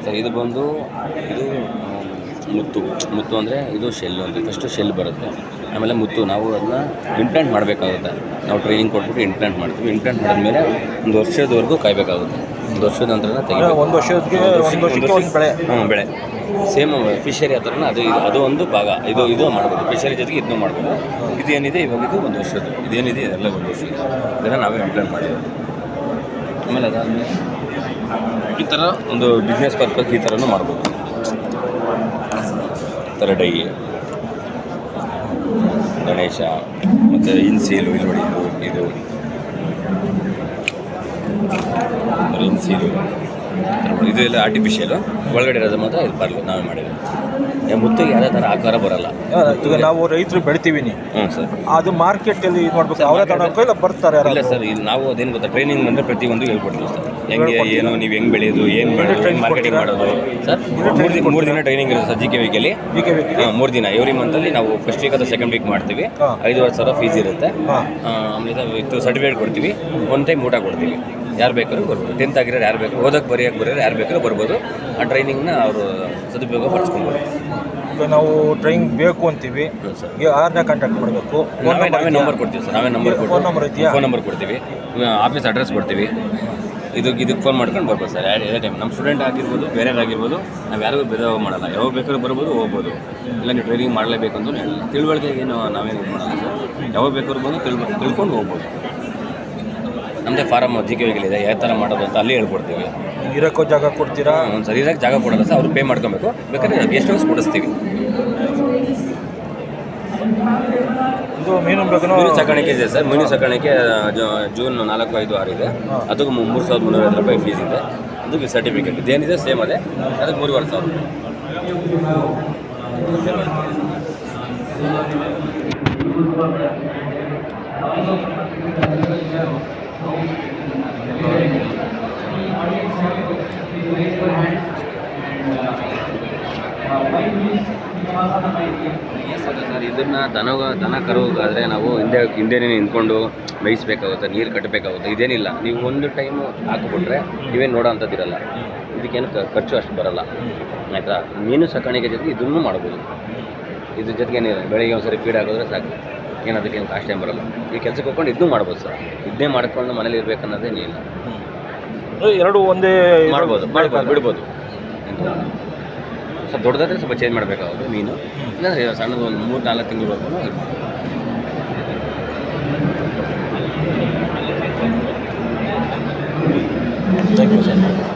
Sir ಇದು ಬಂದು ಇದು ಮುತ್ತು ಅಂದರೆ ಇದು ಶೆಲ್ಲು ಅಂತ. ಫಸ್ಟು ಶೆಲ್ ಬರುತ್ತೆ, ಆಮೇಲೆ ಮುತ್ತು. ನಾವು ಅದನ್ನ ಇಂಪ್ಲಾಂಟ್ ಮಾಡಬೇಕಾಗುತ್ತೆ. ನಾವು ಟ್ರೈನಿಂಗ್ ಕೊಟ್ಬಿಟ್ಟು ಇಂಪ್ಲಾಂಟ್ ಮಾಡ್ತೀವಿ. ಇಂಪ್ಲಾಂಟ್ ಮಾಡಿದ್ಮೇಲೆ ಒಂದು ವರ್ಷದವರೆಗೂ ಕಾಯಬೇಕಾಗುತ್ತೆ. ಒಂದು ವರ್ಷದ ನಂತರ ತೆಗಿಬೇಕು. ಒಂದು ವರ್ಷಕ್ಕೆ ಬೆಳೆ. ಬೆಳೆ ಸೇಮ್ ಫಿಶರಿ ಆ ಥರನ ಅದು ಒಂದು ಭಾಗ. ಇದು ಮಾಡ್ಬೋದು. ಫಿಶರಿ ಜೊತೆಗೆ ಇದನ್ನು ಮಾಡ್ಬೋದು. ಇದೇನಿದೆ ಇವಾಗ ಇದು ಒಂದು ವರ್ಷದ್ದು, ಇದೇನಿದೆ ಇದೆಲ್ಲ ಒಂದು ವರ್ಷ. ಇದನ್ನು ನಾವೇ ಇಂಪ್ಲಾಂಟ್ ಮಾಡಿರೋದು. ಆಮೇಲೆ ಅದಾದಮೇಲೆ ಈ ಥರ ಒಂದು ಬಿಸ್ನೆಸ್ ಪರ್ಪಸ್ ಈ ಥರನೂ ಮಾಡ್ಬೋದು. ಈ ಥರ ಡೈ ಗಣೇಶ ಮತ್ತು ಇನ್ಸೀಲು ಇಲ್ಲಿ ನೋಡಿ, ಇದು ಇನ್ಸೀಲು ಇದು ಎಲ್ಲ ಆರ್ಟಿಫಿಷಿಯಲು. ಒಳಗಡೆ ಇರೋದು ಮಾತ್ರ ಇದು ಬರಲ್ಲ, ನಾವೇ ಮಾಡಿರೋದು. ಮುತ್ತಿಗೆ ಯಾವುದೇ ಥರ ಆಕಾರ ಬರಲ್ಲ. ಈಗ ನಾವು ರೈತರು ಬೆಳಿತೀವಿ. ಸರ್ ಅದು ಮಾರ್ಕೆಟಲ್ಲಿ ಇದು ಮಾಡ್ಬೇಕು, ಅವರೇ ತಗೊಂಡು ಇಲ್ಲ ಬರ್ತಾರೆ. ಇಲ್ಲ ಸರ್, ಇದು ನಾವು ಅದೇನು ಗೊತ್ತಾ, ಟ್ರೈನಿಂಗ್ ಅಂದರೆ ಪ್ರತಿಯೊಂದು ಹೇಳ್ಕೊಡ್ತೀವಿ ಸರ್. ಹೆಂಗೆ ಏನು ನೀವು ಹೆಂಗೆ ಬೆಳೆಯೋದು, ಏನು ಮಾಡೋದು, ಮಾರ್ಕೆಟಿಂಗ್ ಮಾಡೋದು. ಸರ್ 3 ದಿನ ಟ್ರೈನಿಂಗ್ ಇರುತ್ತೆ ಸರ್. GK ವೀಕಲ್ಲಿ 3 ದಿನ. ಎವ್ರಿ ಮಂತಲ್ಲಿ ನಾವು ಫಸ್ಟ್ ವೀಕ್ ಅಥವಾ ಸೆಕೆಂಡ್ ವೀಕ್ ಮಾಡ್ತೀವಿ. 5,000 ಫೀಸ್ ಇರುತ್ತೆ. ಆಮೇಲೆ ವಿತ್ ಸರ್ಟಿಫಿಕೇಟ್ ಕೊಡ್ತೀವಿ. ಒನ್ ಟೈಮ್ ಊಟ ಕೊಡ್ತೀವಿ. ಯಾರು ಬೇಕಾದ್ರೂ ಬರ್ಬೋದು. 10th ಆಗಿರೋರು ಯಾರು ಬೇಕು, ಓದೋಕ್ಕೆ ಬರೋರು ಯಾರು ಬೇಕಾದ್ರೂ ಬರ್ಬೋದು. ಆ ಟ್ರೈನಿಂಗ್ನ ಅವರು ಸದುಪಯೋಗ ಪಡಿಸ್ಕೊಬೋದು. ಈಗ ನಾವು ಟ್ರೈನಿಂಗ್ ಬೇಕು ಅಂತೀವಿ, ಯಾರನ್ನ ಕಾಂಟ್ಯಾಕ್ಟ್ ಮಾಡಬೇಕು? ನಾವೇ ನಂಬರ್ ಕೊಡ್ತೀವಿ ಸರ್. ನಾವೇ ನಂಬರ್ ಕೊಡ್ತೀವಿ. ಫೋನ್ ನಂಬರ್ ಇದೆಯಾ? ಫೋನ್ ನಂಬರ್ ಕೊಡ್ತೀವಿ. ಆಫೀಸ್ ಅಡ್ರೆಸ್ ಕೊಡ್ತೀವಿ. ಇದಕ್ಕೆ ಫೋನ್ ಮಾಡ್ಕೊಂಡು ಬರ್ಬೋದು ಸರ್. ಎನಿ ಟೈಮ್ ನಮ್ಮ ಸ್ಟೂಡೆಂಟ್ ಆಗಿರ್ಬೋದು, ಬೇರೆಯವರಾಗಿರ್ಬೋದು, ನಾವು ಯಾರಿಗೂ ಭೇದ ಮಾಡಲ್ಲ. ಯಾವಾಗ ಬೇಕಾದ್ರೂ ಬರ್ಬೋದು, ಹೋಗ್ಬೋದು. ಇಲ್ಲ ನೀವು ಟ್ರೈನಿಂಗ್ ಮಾಡಲೇಬೇಕು ಅಂತ ಹೇಳಲ್ಲ. ತಿಳುವಳಿಕೆಗೆ ಏನು ನಾವೇನು ಇದು ಮಾಡಲ್ಲ ಸರ್. ಯಾವಾಗ ಬೇಕಾದ್ರೂ ಬಂದು ತಿಳ್ಕೊಂಡು ಹೋಗ್ಬೋದು. ನಮ್ಮದೇ ಫಾರಮ್ GK ವೀಕಲ್ಲಿದೆ, ಯಾವ ಥರ ಮಾಡೋದು ಅಂತ ಅಲ್ಲಿ ಹೇಳ್ಕೊಡ್ತೀವಿ. ಇರೋಕ್ಕೂ ಜಾಗ ಕೊಡ್ತೀರಾ? ಸರ್ ಇರೋಕ್ಕೆ ಜಾಗ ಕೊಡಲ್ಲ ಸರ್, ಅವ್ರು ಪೇ ಮಾಡ್ಕೊಬೇಕು. ಬೇಕಾದ್ರೆ ಗೆಸ್ಟ್ ಹೌಸ್ ಕೊಡಿಸ್ತೀವಿ. ಇದು ಮೀನು ಸಾಕಾಣಿಕೆ ಇದೆ ಸರ್. ಮೀನು ಸಾಕಾಣಿಕೆ ಜೂನ್ 4, 5, 6 ಇದೆ. ಅದಕ್ಕೆ 3,350 ರೂಪಾಯಿ ಫೀಸ್ ಇದೆ. ಅದಕ್ಕೆ ಸರ್ಟಿಫಿಕೇಟ್ ಇದೇನಿದೆ ಸೇಮ್ ಅದೇ. ಅದಕ್ಕೆ 3,500 ಸರ್. ಇದನ್ನು ದನ ಕರುಗಾದರೆ ನಾವು ಹಿಂದೆನೇ ನಿಂತ್ಕೊಂಡು ಮೇಯಿಸ್ಬೇಕಾಗುತ್ತೆ, ನೀರು ಕಟ್ಟಬೇಕಾಗುತ್ತೆ. ಇದೇನಿಲ್ಲ, ನೀವು ಒಂದು ಟೈಮು ಹಾಕಿಬಿಟ್ರೆ ನೀವೇನು ನೋಡೋ ಅಂಥದ್ದಿರಲ್ಲ. ಇದಕ್ಕೇನು ಖರ್ಚು ಅಷ್ಟು ಬರೋಲ್ಲ, ಆಯಿತಾ. ಮೀನು ಸಾಕಾಣಿಕೆ ಜೊತೆಗೆ ಇದನ್ನು ಮಾಡ್ಬೋದು. ಇದ್ರ ಜೊತೆಗೆ ಏನಿಲ್ಲ, ಬೆಳಿಗ್ಗೆ ಒಂದು ಸರಿ ಫೀಡ್ ಹಾಕಿದ್ರೆ ಸಾಕು. ಏನು ಅದಕ್ಕೇನು ಕಾಸ್ಟ್ ಏನು ಬರೋಲ್ಲ. ಈ ಕೆಲಸಕ್ಕೆ ಹೋಗ್ಕೊಂಡು ಇದನ್ನೂ ಮಾಡ್ಬೋದು ಸರ್. ಇದನ್ನೇ ಮಾಡ್ಕೊಂಡು ಮನೇಲಿ ಇರಬೇಕನ್ನೋದೇನಿಲ್ಲ. ಎರಡು ಒಂದೇ ಮಾಡ್ಬೋದು, ಬಿಡ್ಬೋದು. ಸ್ವಲ್ಪ ದೊಡ್ಡದಾದರೆ ಸ್ವಲ್ಪ ಚೇಂಜ್ ಮಾಡಬೇಕಾಗುತ್ತೆ ಮೀನು. ಇಲ್ಲಾಂದರೆ ಸಣ್ಣದು ಒಂದು 3-4 ತಿಂಗಳವರೆಗೂ ಥ್ಯಾಂಕ್ ಯು ಸರ್.